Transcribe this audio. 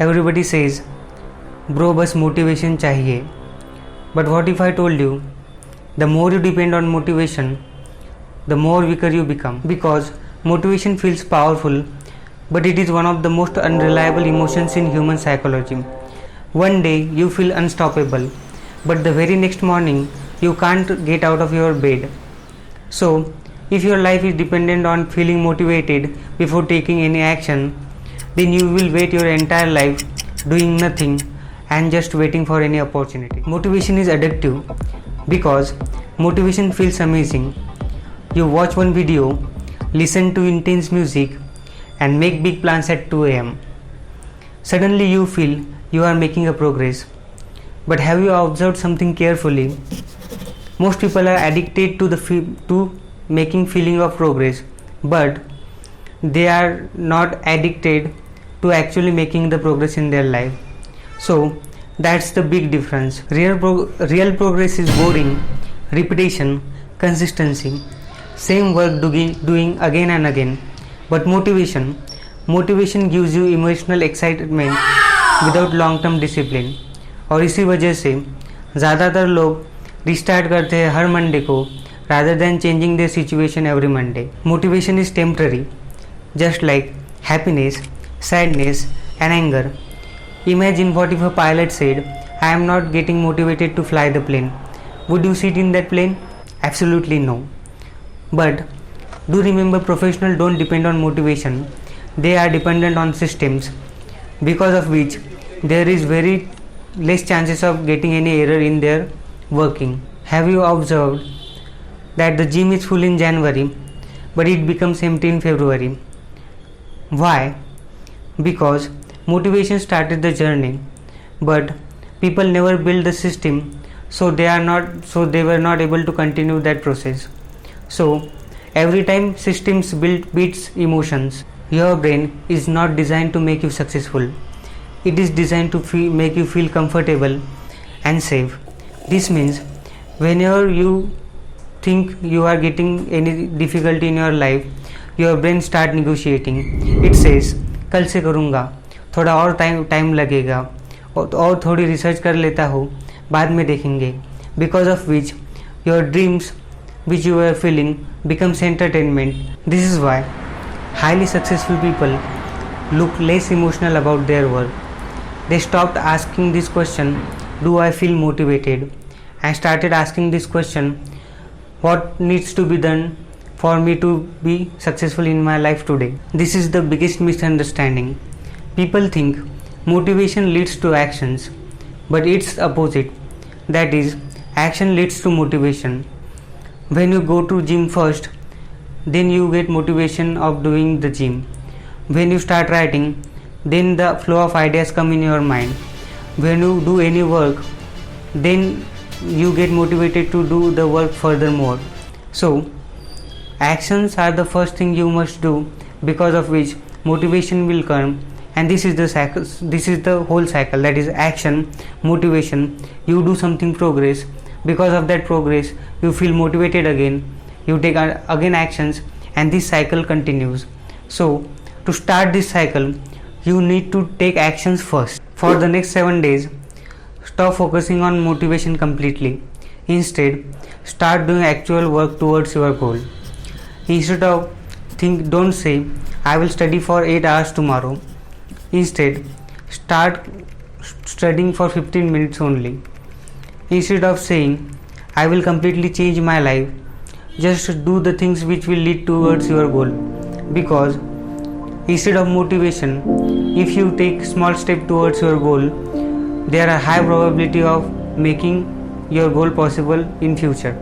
Everybody says, bro, बस motivation चाहिए. But what if I told you, the more you depend on motivation, the more weaker you become. Because motivation feels powerful, but it is one of the most unreliable emotions in human psychology. One day you feel unstoppable, but the very next morning you can't get out of your bed. So, if your life is dependent on feeling motivated before taking any action, then you will wait your entire life doing nothing and just waiting for any opportunity. Motivation is addictive because motivation feels amazing. You watch one video, listen to intense music, and make big plans at 2 am. Suddenly you feel you are making a progress. But have you observed something carefully? Most people are addicted to making feeling of progress, but they are not addicted to actually making the progress in their life. So that's the big difference. Real progress is boring, repetition, consistency, same work doing again and again. But motivation gives you emotional excitement without long term discipline. और इसी वजह से ज़्यादातर लोग restart करते हैं हर Monday को rather than changing their situation every Monday. Motivation is temporary, just like happiness, sadness and anger. Imagine what if a pilot said, I am not getting motivated to fly the plane. Would you sit in that plane? Absolutely no. But do remember, professionals don't depend on motivation. They are dependent on systems, because of which there is very less chances of getting any error in their working. Have you observed that the gym is full in January but it becomes empty in February? Why? Because motivation started the journey, but people never build the system, so they were not able to continue that process. So every time systems beats emotions. Your brain is not designed to make you successful. It is designed to make you feel comfortable and safe. This means whenever you think you are getting any difficulty in your life, your brain start negotiating. It says, कल से करूँगा, थोड़ा और time लगेगा, और थोड़ी research कर लेता हूँ, बाद में देखेंगे. Because of which your dreams which you are feeling becomes entertainment. This is why highly successful people look less emotional about their work. They stopped asking this question, do I feel motivated? And started asking this question, what needs to be done for me to be successful in my life today? This is the biggest misunderstanding. People think motivation leads to actions, but it's opposite. That is, action leads to motivation. When you go to gym first, then you get motivation of doing the gym. When you start writing, then the flow of ideas come in your mind. When you do any work, then you get motivated to do the work furthermore. So actions are the first thing you must do, because of which motivation will come. And this is the cycle. This is the whole cycle. That is action, motivation. You do something, progress. Because of that progress, you feel motivated again. You take again actions, and this cycle continues. So to start this cycle, you need to take actions first. For the next 7 days, stop focusing on motivation completely. Instead, start doing actual work towards your goal. Instead of don't say, I will study for 8 hours tomorrow. Instead, start studying for 15 minutes only. Instead of saying, I will completely change my life, just do the things which will lead towards your goal. Because instead of motivation, if you take small step towards your goal, there are high probability of making your goal possible in future.